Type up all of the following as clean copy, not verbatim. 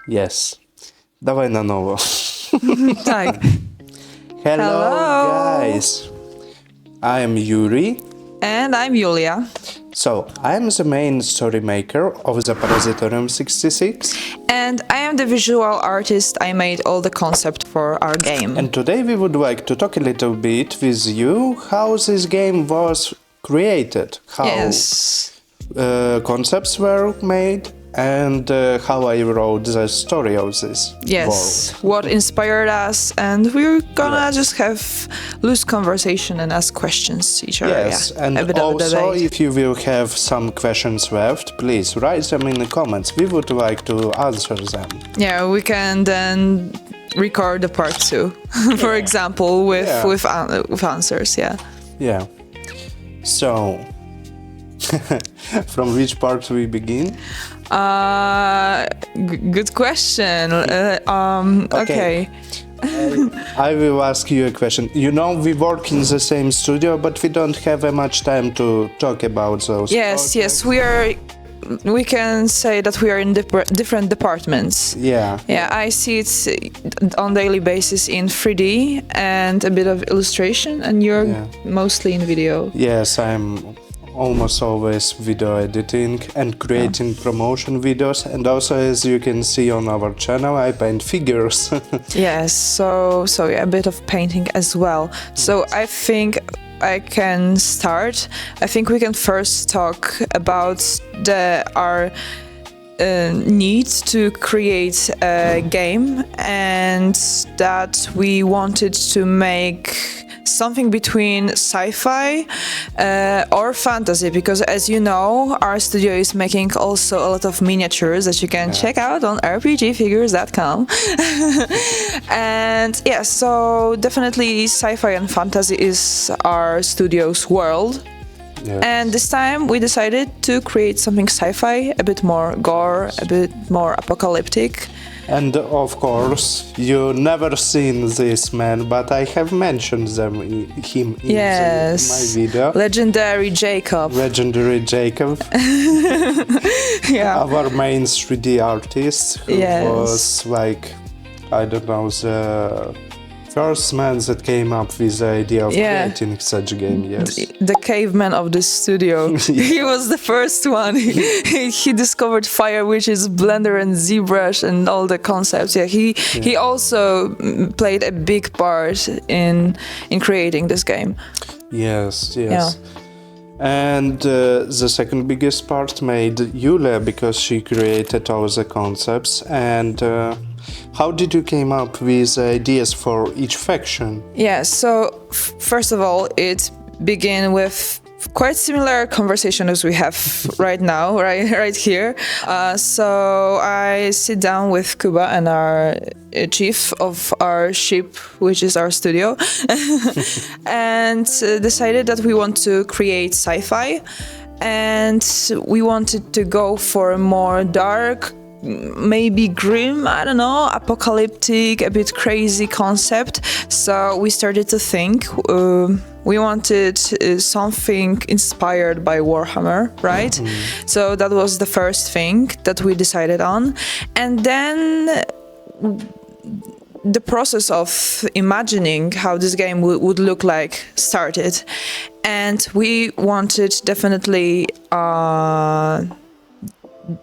Yes. Dawaj na nowo. Tak. Hello, guys. I am Yurii. And I'm Julia. So, I am the main story maker of the Parasitorium 66. And I am the visual artist. I made all the concept for our game. And today we would like to talk a little bit with you how this game was created. How concepts were made. And how I wrote the story of this world. What inspired us, and we're gonna just have loose conversation and ask questions to each other. Yes, and also if you will have some questions left, please write them in the comments. We would like to answer them. Yeah, we can then record the part 2, for example, with answers. Yeah. So, from which part we begin? Good question. Okay. I will ask you a question. You know, we work in the same studio, but we don't have much time to talk about those. Yes, we can say that we are in different departments. Yeah, I see it on daily basis in 3D and a bit of illustration, and you're mostly in video. Yes, I'm almost always video editing and creating promotion videos, and also, as you can see on our channel, I paint figures. Yes, so a bit of painting as well. So I think I can start. I think we can first talk about our need to create a game, and that we wanted to make something between sci-fi or fantasy, because as you know, our studio is making also a lot of miniatures that you can check out on rpgfigures.com. And so definitely sci-fi and fantasy is our studio's world. Yes. And this time we decided to create something sci-fi, a bit more gore, a bit more apocalyptic. And of course, you never seen this man, but I have mentioned him in my video. Legendary Jacob. Our main 3D artist, who was like, I don't know, the first man that came up with the idea of creating such a game. Yes, the caveman of the studio. He was the first one. He discovered Fire, which is Blender and ZBrush and all the concepts. He also played a big part in creating this game. Yes. And the second biggest part made Yulia, because she created all the concepts. And how did you came up with ideas for each faction? So first of all, it began with quite similar conversation as we have right now, right here. So I sit down with Kuba and our chief of our ship, which is our studio, and decided that we want to create sci-fi, and we wanted to go for a more dark, maybe grim, I don't know, apocalyptic, a bit crazy concept. So we started to think we wanted something inspired by Warhammer, right? Mm-hmm. So that was the first thing that we decided on. And then the process of imagining how this game would look like started. And we wanted definitely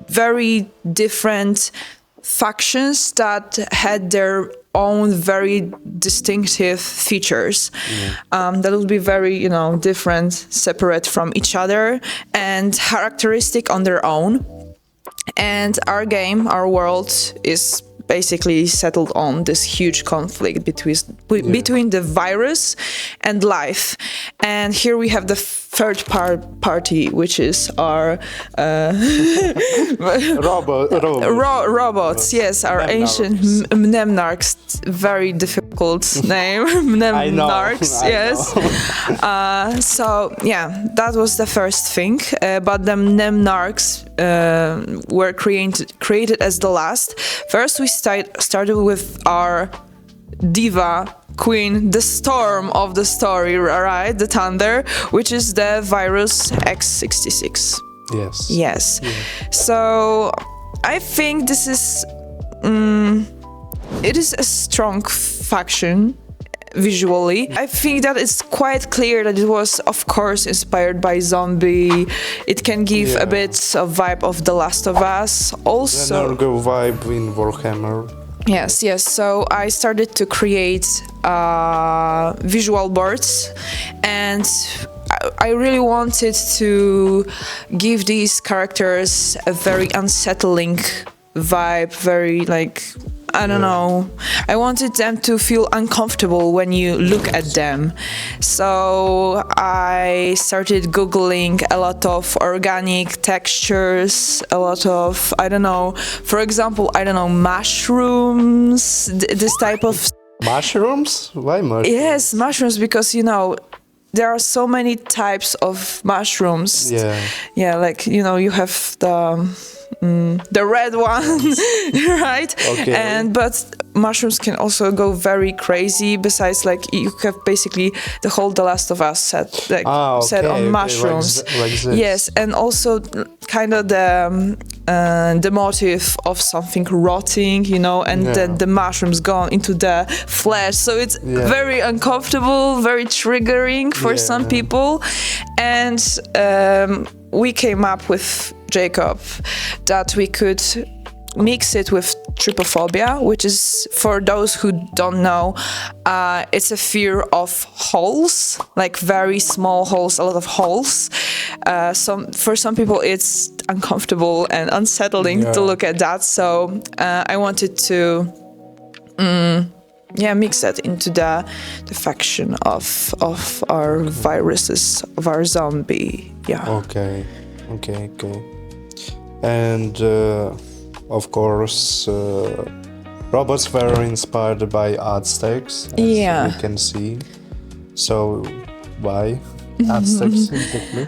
very different factions that had their own very distinctive features. That would be very, different, separate from each other, and characteristic on their own. And our game, our world, is basically settled on this huge conflict between the virus and life. And here we have the third party, which is our robots. Yes, our ancient Mnemonarchs. Very difficult name. Mnemonarchs. Yes. So that was the first thing. But the Mnemonarchs were created as the last. First, we started with our diva queen, the storm of the story, right? The thunder, which is the virus X66. Yes. So I think this is it is a strong faction visually. I think that it's quite clear that it was, of course, inspired by zombie. It can give a bit of vibe of The Last of Us. Also, an Ergo vibe in Warhammer. Yes. So I started to create visual boards, and I really wanted to give these characters a very unsettling vibe, very like, I don't know. I wanted them to feel uncomfortable when you look at them. So I started Googling a lot of organic textures, a lot of, I don't know, for example, mushrooms, this type of... Mushrooms? Why mushrooms? Yes, mushrooms, because, there are so many types of mushrooms. Yeah, like, you have the red one, right? Okay. But mushrooms can also go very crazy. Besides, like, you have basically the whole The Last of Us set on mushrooms. Like this. Yes, and also kind of the motive of something rotting, and then the mushrooms go into the flesh. So it's very uncomfortable, very triggering for some people. And we came up with Jacob that we could mix it with trypophobia, which is, for those who don't know, it's a fear of holes, like very small holes, a lot of holes. For some people it's uncomfortable and unsettling to look at that, so I wanted to mix that into the faction of our viruses, of our zombie. Okay. And of course, robots were inspired by Aztecs, as we can see. So why Aztecs exactly?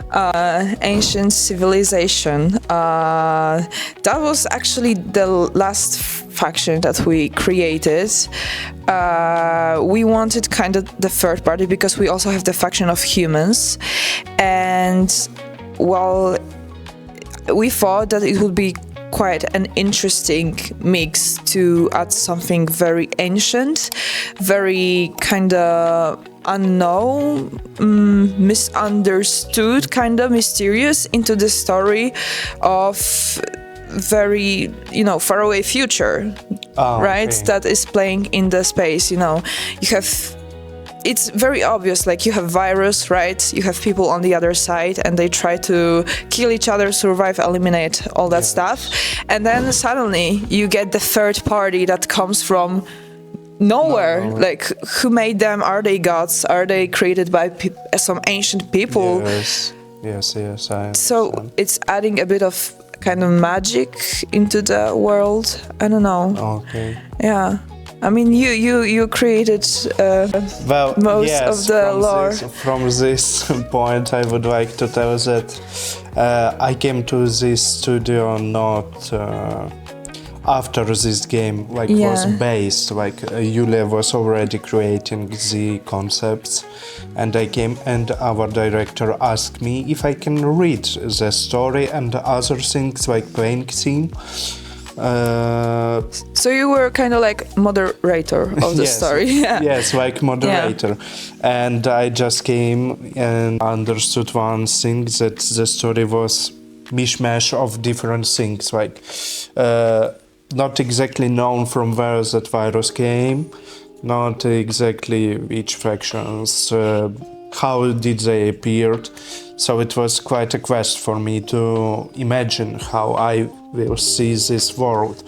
Ancient civilization. That was actually the last faction that we created. We wanted kind of the third party because we also have the faction of humans, and we thought that it would be quite an interesting mix to add something very ancient, very kind of unknown, misunderstood, kind of mysterious into the story of very, faraway future, right? Okay. That is playing in the space, you have... It's very obvious, like you have virus, right? You have people on the other side and they try to kill each other, survive, eliminate, all that stuff. And then suddenly you get the third party that comes from nowhere. Like, who made them? Are they gods? Are they created by some ancient people? Yes, so it's adding a bit of kind of magic into the world. I don't know. Okay. Yeah. I mean, you created most of the lore. From this point, I would like to tell that I came to this studio not after this game, was based, Yulia was already creating the concepts, and I came and our director asked me if I can read the story and other things like playing scene. So you were kind of like moderator of the story. Yes, like moderator. And I just came and understood one thing, that the story was mishmash of different things, not exactly known from where that virus came, not exactly which factions, how did they appear. So it was quite a quest for me to imagine how I will see this world.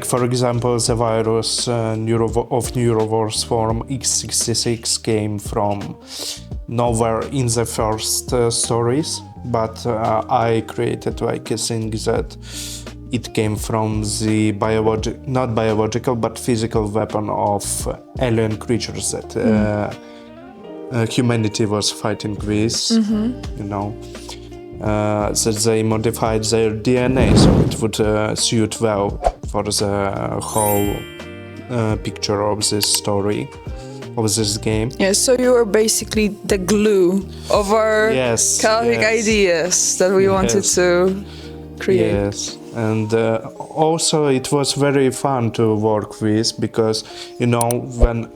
For example, the virus of Neurovor's form X66 came from nowhere in the first stories, but I created a thing that it came from the not biological but physical weapon of alien creatures that humanity was fighting with, that they modified their DNA so it would suit well for the whole picture of this story, of this game. Yeah, so you were basically the glue of our chaotic ideas that we wanted to create. Yes, and also it was very fun to work with, because when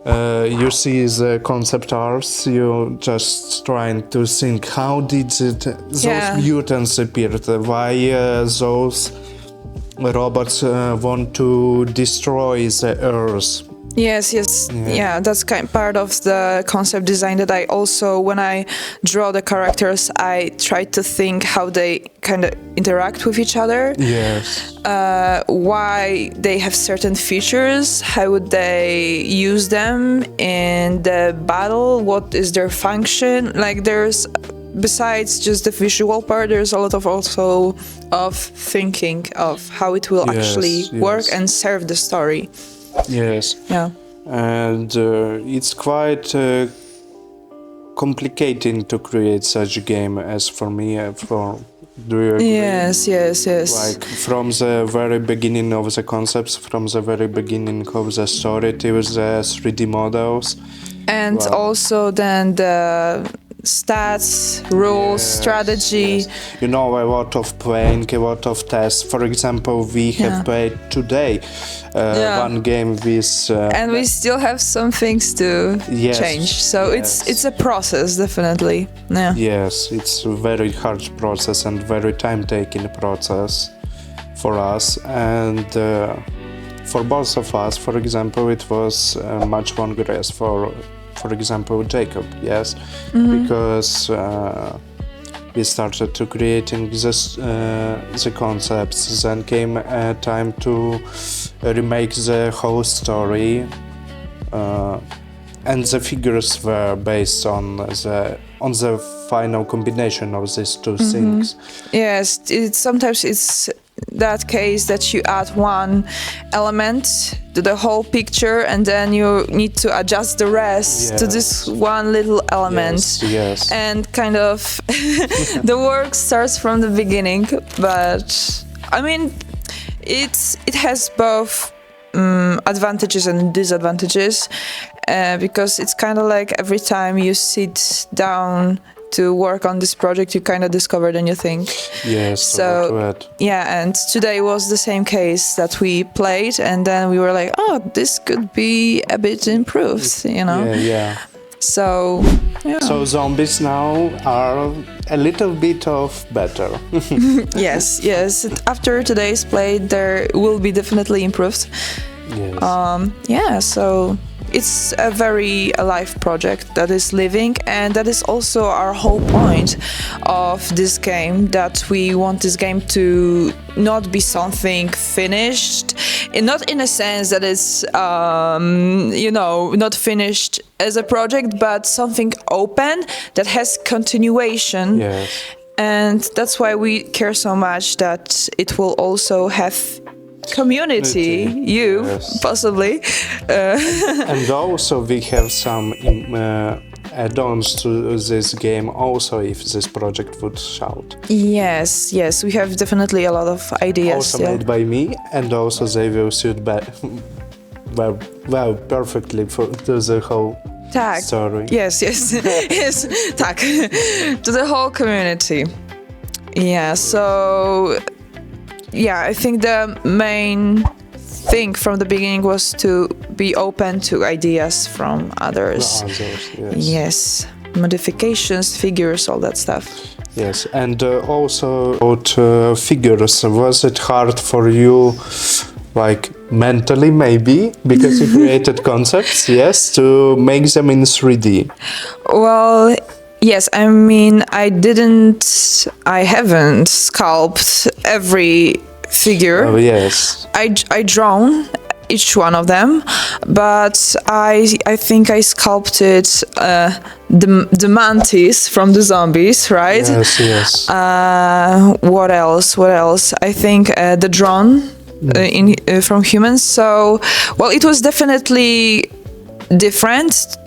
you see the concept arts, you just trying to think, how did those mutants appear? Why those robots want to destroy the Earth? Yes, yeah, that's part of the concept design that I also, when I draw the characters, I try to think how they kind of interact with each other. Yes. Why they have certain features, how would they use them in the battle, what is their function, like there's, besides just the visual part, there's a lot of also of thinking of how it will actually work and serve the story. Yes. Yeah. And it's quite complicated to create such a game as for me. Do you agree? Yes. Like from the very beginning of the concepts, from the very beginning of the story to the 3D models. And also then the stats, rules, strategy. A lot of playing, a lot of tests. For example, we have played today one game with... and we still have some things to change. So it's a process, definitely. Yeah. Yes, it's a very hard process and very time-taking process for us. And for both of us, for example, it was much longer as for example, Jacob, yes, because we started to creating the concepts. Then came a time to remake the whole story, and the figures were based on the final combination of these two things. Yes, sometimes it's that case that you add one element to the whole picture and then you need to adjust the rest to this one little element. Yes. And kind of the work starts from the beginning, but I mean it has both advantages and disadvantages, because it's kind of like every time you sit down to work on this project, you kind of discover the new thing. Yes. So and today was the same case that we played, and then we were like, oh, this could be a bit improved, Yeah. So So zombies now are a little bit of better. yes. After today's play, there will be definitely improved. Yes. So it's a very alive project that is living, and that is also our whole point of this game, that we want this game to not be something finished, and not in a sense that it's not finished as a project, but something open that has continuation. Yes. And that's why we care so much that it will also have community, possibly. And also we have some add-ons to this game also, if this project would shout. Yes, we have definitely a lot of ideas. Also made by me, and also they will suit perfectly to the whole story. Yes, tak, to the whole community. Yeah, so I think the main thing from the beginning was to be open to ideas from others. Yes, modifications, figures, all that stuff. Yes, and also about figures, was it hard for you, like mentally maybe, because you created concepts, to make them in 3D? Well, yes, I mean, I haven't sculpted every figure. Oh, yes. I drawn each one of them, but I think I sculpted the mantis from the zombies, right? Yes. What else? I think the drone from humans. So, well, it was definitely different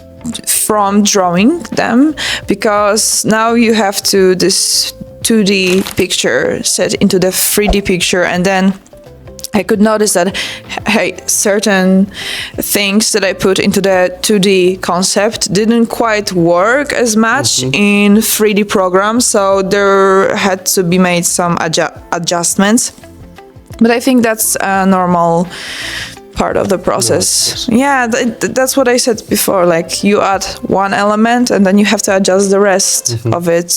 from drawing them, because now you have to this 2D picture set into the 3D picture, and then I could notice that certain things that I put into the 2D concept didn't quite work as much in 3D program, so there had to be made some adjustments. But I think that's a normal part of the process. Yeah, that's what I said before. Like you add one element and then you have to adjust the rest of it.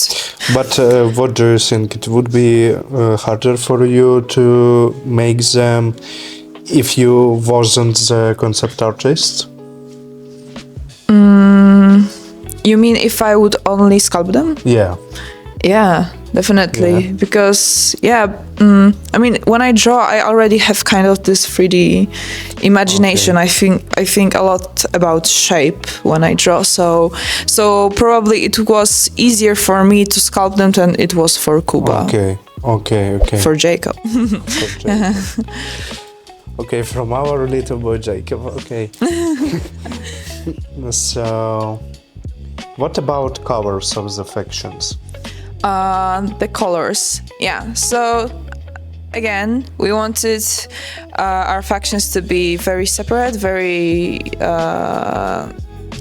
But what do you think? It would be harder for you to make them if you wasn't the concept artist? You mean if I would only sculpt them? Yeah. Yeah, definitely. Yeah. Because I mean, when I draw, I already have kind of this 3D imagination. Okay. I think a lot about shape when I draw. So probably it was easier for me to sculpt them than it was for Kuba. Okay. For Jacob. For Jacob. Okay, from our little boy Jacob. Okay. So, what about covers of the factions? The colors. Yeah. So again, we wanted our factions to be very separate, very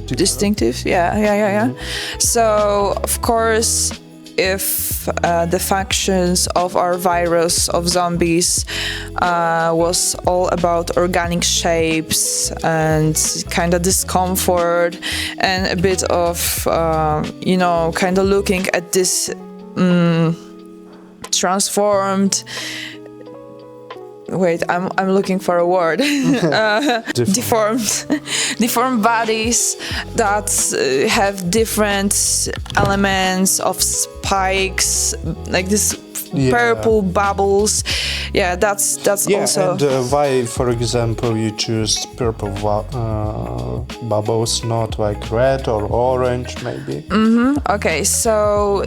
distinctive. Yeah. So of course, if the factions of our virus of zombies was all about organic shapes and kind of discomfort and a bit of kind of looking at this transformed. Wait, I'm looking for a word. Deformed bodies that have different elements of spikes, like this purple bubbles. Yeah, that's also. And why, for example, you choose purple bubbles, not like red or orange, maybe? Okay, so.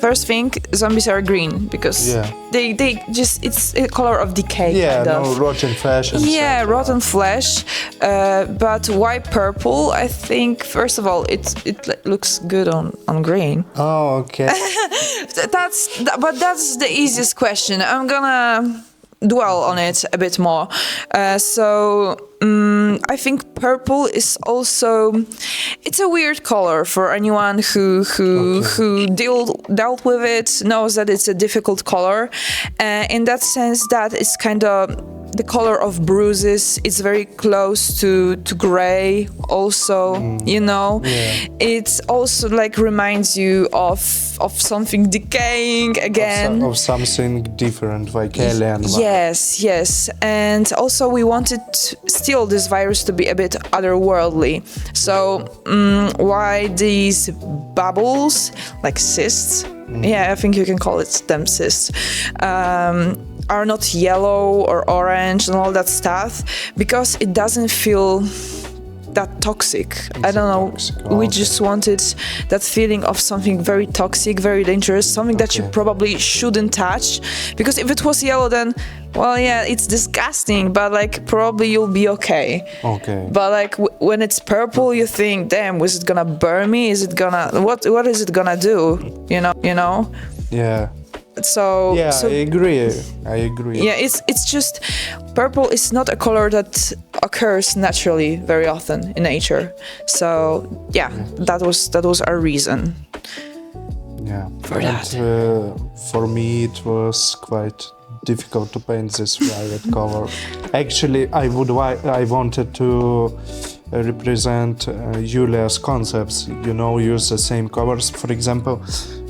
First thing, zombies are green because they just, it's a color of decay. Yeah, kind of. rotten flesh. Yeah, rotten flesh. But why purple? I think first of all, it looks good on green. Oh, okay. But that's the easiest question. I'm gonna dwell on it a bit more. I think purple is also, it's a weird color for anyone who dealt with it, knows that it's a difficult color, in that sense that it's kind of the color of bruises. It's very close to gray also, It's also like reminds you of something decaying again, of something different, like alien. Yes, and also we wanted still this virus to be a bit otherworldly. So why these bubbles, like cysts? Yeah, I think you can call it them cysts. Are not yellow or orange and all that stuff, because it doesn't feel that toxic. I don't know. Toxic. We just wanted that feeling of something very toxic, very dangerous, something that you probably shouldn't touch. Because if it was yellow, then, well, yeah, it's disgusting, but like probably you'll be okay. Okay. But like when it's purple, you think, damn, is it gonna burn me? Is it gonna what is it gonna do? You know? Yeah. So I agree. Yeah, it's just purple is not a color that occurs naturally very often in nature. So that was our reason. Yeah. For that. For me, it was quite difficult to paint this violet color. Actually, I wanted to represent Yulia's concepts. Use the same colors. For example,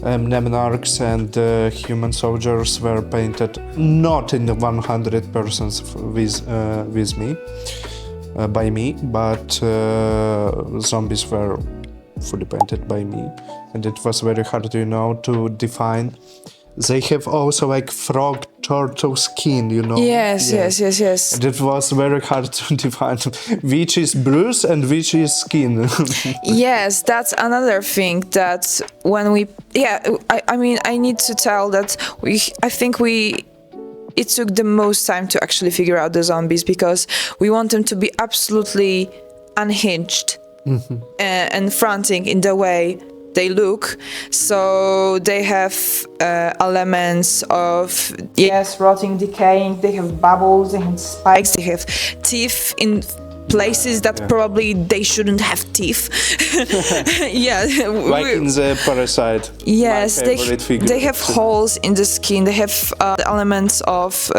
Mnemonarchs and human soldiers were painted not in the 100% with me, by me, but zombies were fully painted by me, and it was very hard, to define. They have also like frog turtle skin, Yes. And it was very hard to define which is bruise and which is skin. Yes, that's another thing that when we, I mean, I need to tell that it took the most time to actually figure out the zombies, because we want them to be absolutely unhinged and fronting in the way they look. So they have elements of rotting, decaying. They have bubbles, they have spikes, they have teeth in places that probably they shouldn't have teeth. Yeah. Like in the Parasite. Yes, my favorite figure. they have holes in the skin. They have the elements of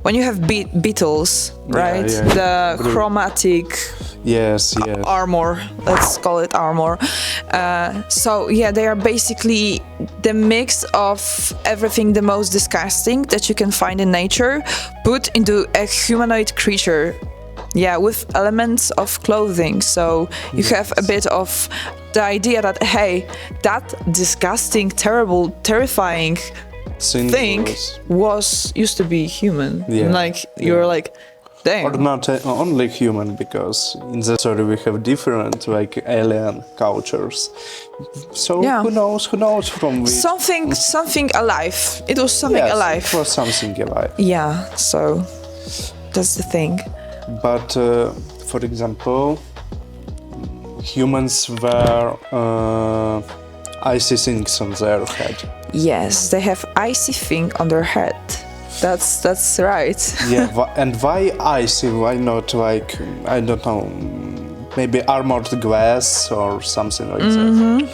when you have beetles, right? The chromatic Yes. armor. Let's call it armor. So yeah, they are basically the mix of everything the most disgusting that you can find in nature, put into a humanoid creature. Yeah, with elements of clothing. So you have a bit of the idea that, hey, that disgusting, terrible, terrifying thing used to be human. Yeah. Like, you're like, dang. Or not only human, because in the story we have different, like, alien cultures. So who knows from which... Something alive. It was something alive. It was something alive. Yeah, so that's the thing. But, for example, humans wear icy things on their head. Yes, they have icy thing on their head. That's right. Yeah, and why icy? Why not, like, I don't know, maybe armored glass or something like that?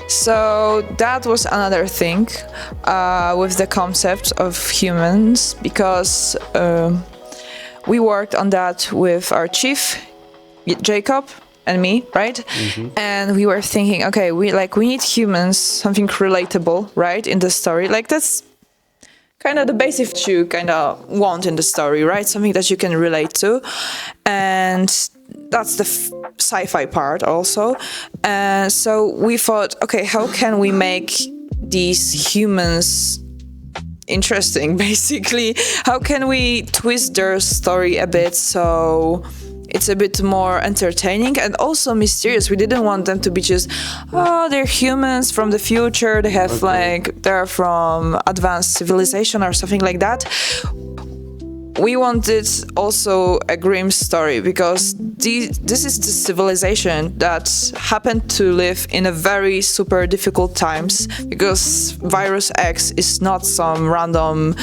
So that was another thing with the concept of humans, because we worked on that with our chief, Jacob, and me, right? And we were thinking, okay, we need humans, something relatable, right, in the story. Like, that's kind of the basic you kind of want in the story, right? Something that you can relate to. And that's the sci-fi part also. And so we thought, okay, how can we make these humans interesting, basically? How can we twist their story a bit so it's a bit more entertaining and also mysterious? We didn't want them to be just, oh, they're humans from the future, they have they're from advanced civilization or something like that. We wanted also a grim story, because this is the civilization that happened to live in a very super difficult times, because virus X is not some random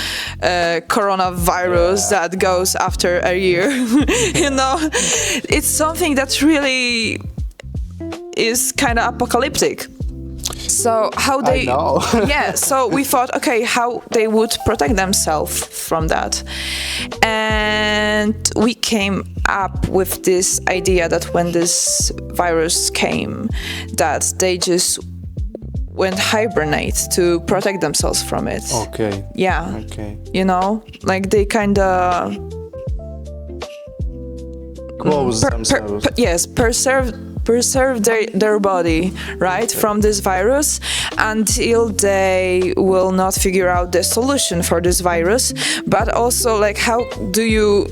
coronavirus that goes after a year. You know, it's something that really is kind of apocalyptic. So how they, yeah, so we thought, okay, how they would protect themselves from that. And we came up with this idea that when this virus came, that they just went hibernate to protect themselves from it. Okay. Yeah. Okay. You know, like they kind of close themselves. Yes, preserve their body, right, from this virus until they will not figure out the solution for this virus. But also, like, how do you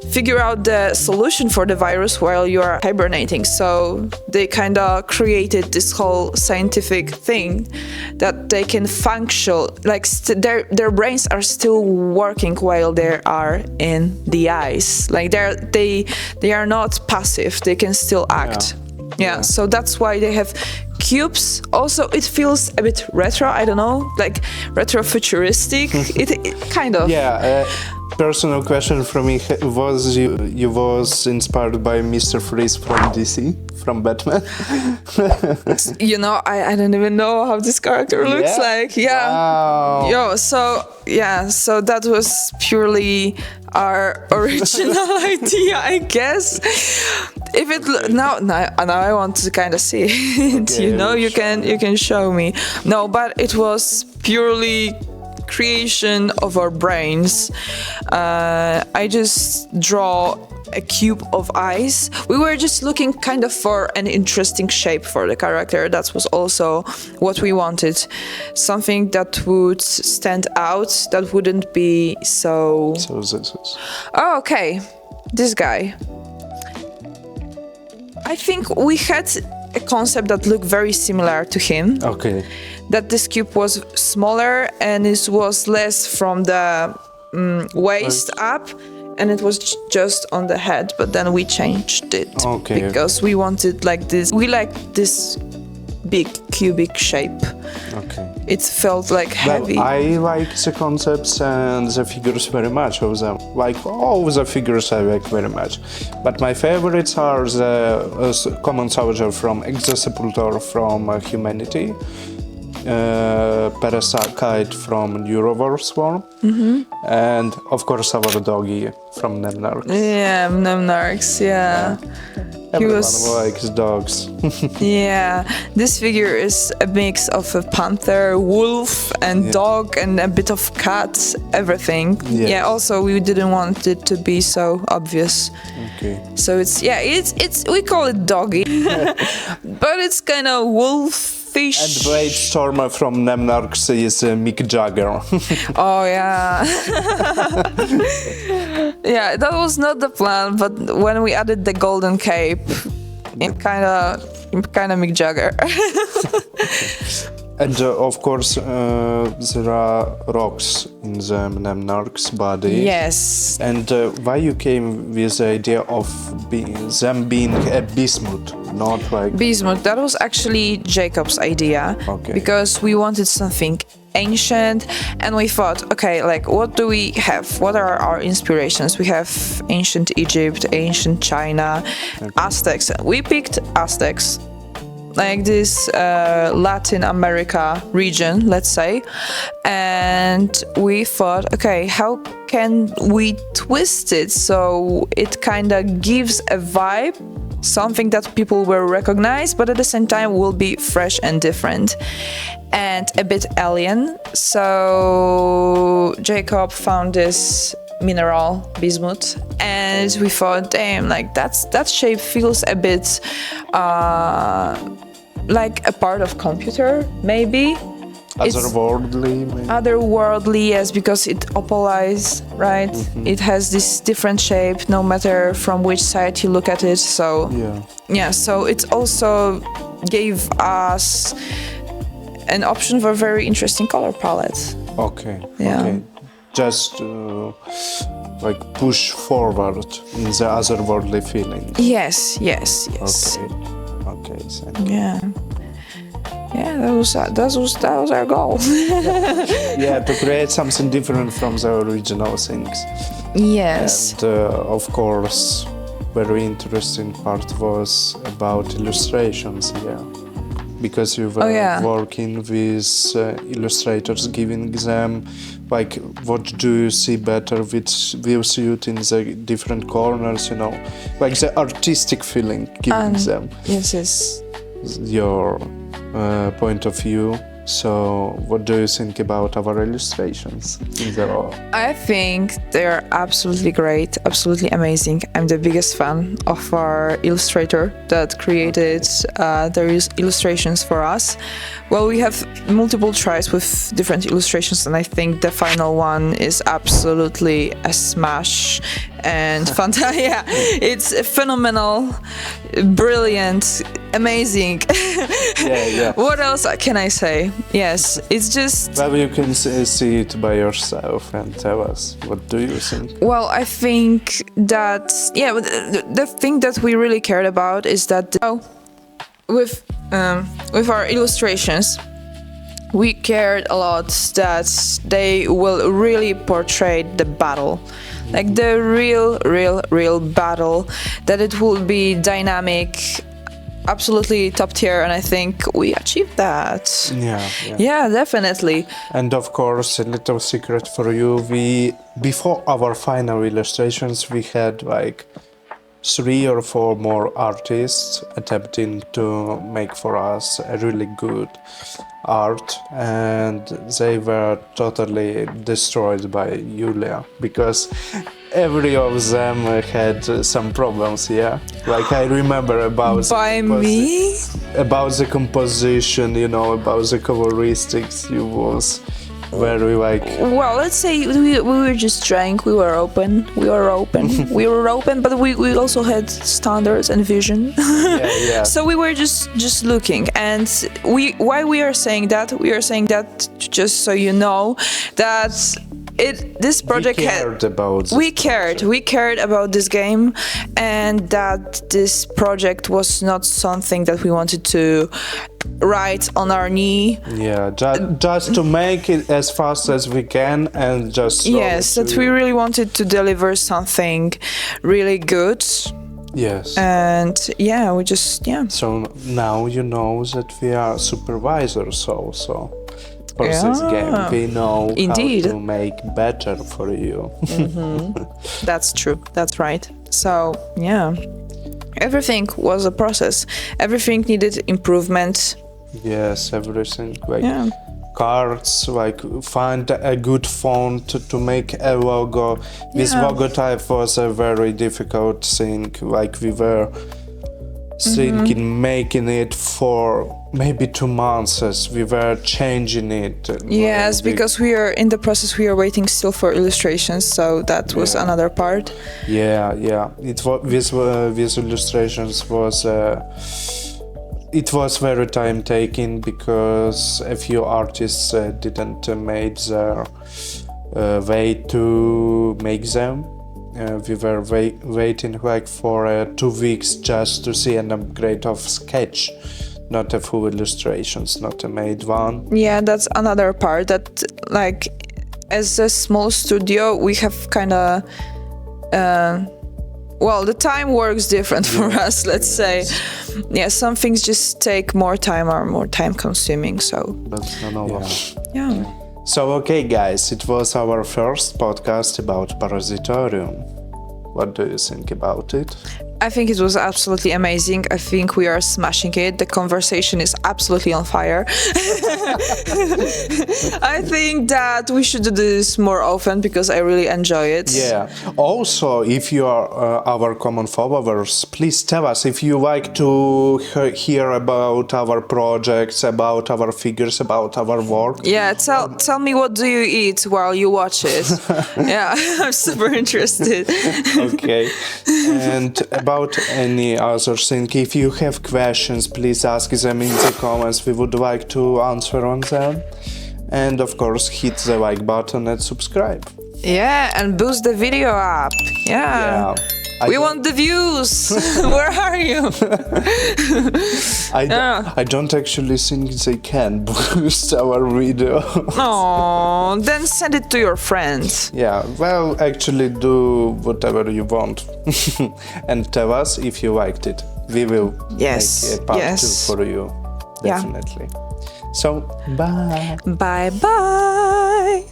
figure out the solution for the virus while you are hibernating? So they kind of created this whole scientific thing that they can function, like their brains are still working while they are in the ice. Like they are not passive, they can still act. Yeah, so that's why they have cubes. Also, it feels a bit retro, I don't know, like retro-futuristic. it kind of. Yeah, personal question from me, was you was inspired by Mr. Freeze from DC, from Batman? You know, I don't even know how this character looks like. Yeah. Wow. So that was purely our original idea, I guess. If it now I want to kind of see it. Okay, you know, you can show me. No, but it was purely creation of our brains. I just draw a cube of ice. We were just looking kind of for an interesting shape for the character. That was also what we wanted. Something that would stand out, that wouldn't be so... So this is... Oh, okay. This guy. I think we had a concept that looked very similar to him. Okay. That this cube was smaller and it was less from the waist up, and it was just on the head, but then we changed it because we wanted like this. We like this big cubic shape. Okay. it felt like heavy. Well, I like the concepts and the figures very much of them. Like all the figures I like very much. But my favorites are the Common Soldier from Exosepultor from Humanity, Parasite from Neurovore Swarm, and of course our doggy from Mnemonarchs. Yeah, Mnemonarchs, yeah. Everyone likes dogs. Yeah, this figure is a mix of a panther, wolf, and dog, and a bit of cat, everything. Yes. Yeah, also we didn't want it to be so obvious. Okay. So it's we call it doggy, but it's kind of wolfish. And Blade Stormer from Mnemonarchs is Mick Jagger. Oh yeah. Yeah, that was not the plan, but when we added the golden cape, it kind of Mick Jagger. And of course, there are rocks in the Mnemonarchs body. Yes. And why you came with the idea of them being a Biznut, not like... Biznut, that was actually Jacob's idea. Okay. Because we wanted something ancient, and we thought, okay, like, what do we have? What are our inspirations? We have ancient Egypt, ancient China, Aztecs. We picked Aztecs. Like this Latin America region, let's say, and we thought, okay, how can we twist it so it kind of gives a vibe, something that people will recognize, but at the same time will be fresh and different and a bit alien. So Jacob found this mineral bismuth, and we thought, damn, like that shape feels a bit like a part of computer, maybe. Otherworldly, maybe? Otherworldly, yes, because it opalizes, right? It has this different shape, no matter from which side you look at it. So yeah, so it also gave us an option for a very interesting color palette. Okay. Yeah. Okay. Just like push forward in the otherworldly feeling. Yes. Okay. Thank you. Yeah. Yeah, that was our goal. Yeah, to create something different from the original things. Yes. And of course, very interesting part was about illustrations. Yeah. Because you were working with illustrators, giving them, like, what do you see better, which will suit in the different corners, you know, like the artistic feeling, giving them. Yes. Your point of view. So, what do you think about our illustrations in the role? I think they're absolutely great, absolutely amazing. I'm the biggest fan of our illustrator that created the illustrations for us. Well, we have multiple tries with different illustrations, and I think the final one is absolutely a smash and fantastic. Yeah, it's phenomenal, brilliant, amazing. Yeah. What else can I say? Yes, it's just... Well, you can see it by yourself and tell us, what do you think? Well, I think that, the thing that we really cared about is that with our illustrations, we cared a lot that they will really portray the battle. Like the real battle, that it will be dynamic, absolutely top tier, and I think we achieved that. Yeah, definitely. And of course, a little secret for you, before our final illustrations, we had like 3 or 4 more artists attempting to make for us a really good art, and they were totally destroyed by Yulia, because every of them had some problems. Like I remember about the composition, you know, about the coloristics. You was very like... Well, let's say we were just drunk, we were open, but we also had standards and vision. Yeah. So we were just looking, and why we are saying that just so you know that this project we cared about this game, and that this project was not something that we wanted to write on our knee. Yeah, just to make it as fast as we can and just that we really wanted to deliver something really good. Yes. And we just So now you know that we are supervisors also for this game. We know Indeed. how to make better for you. That's true. That's right. So everything was a process. Everything needed improvement. Yes, everything cards, like find a good font to make a logo. This logo type was a very difficult thing. Like we were thinking, making it for maybe 2 months as we were changing it. Yes, because we are in the process. We are waiting still for illustrations, so that was another part. Yeah. It was these illustrations was. It was very time taking because a few artists didn't made their way to make them. We were waiting like for 2 weeks just to see an upgrade of sketch, not a full illustrations, not a made one. Yeah, that's another part that, like, as a small studio, we have kind of the time works different for us, let's say. Yeah, some things just take more time, are more time consuming, so. That's normal. Yeah. So, okay, guys, it was our first podcast about Parasitorium. What do you think about it? I think it was absolutely amazing. I think we are smashing it. The conversation is absolutely on fire. I think that we should do this more often because I really enjoy it. Yeah. Also, if you are our common followers, please tell us if you like to hear about our projects, about our figures, about our work. Yeah, tell me what do you eat while you watch it. Yeah, I'm super interested. Okay. And about any other thing, if you have questions, please ask them in the comments. We would like to answer on them. And of course, hit the like button and subscribe. Yeah, and boost the video up. Yeah. We want the views. Where are you? I don't actually think they can boost our video. Oh, then send it to your friends. Yeah, well, actually do whatever you want. And tell us if you liked it. We will make a part 2 for you. Definitely. So, bye. Bye-bye.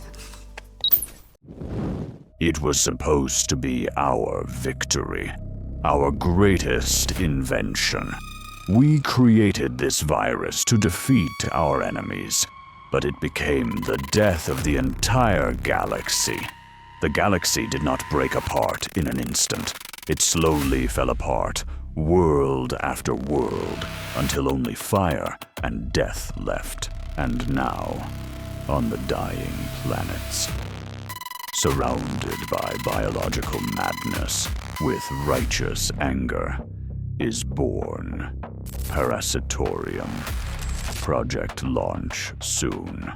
It was supposed to be our victory, our greatest invention. We created this virus to defeat our enemies, but it became the death of the entire galaxy. The galaxy did not break apart in an instant. It slowly fell apart, world after world, until only fire and death left. And now, on the dying planets, surrounded by biological madness, with righteous anger, is born Parasitorium. Project launch soon.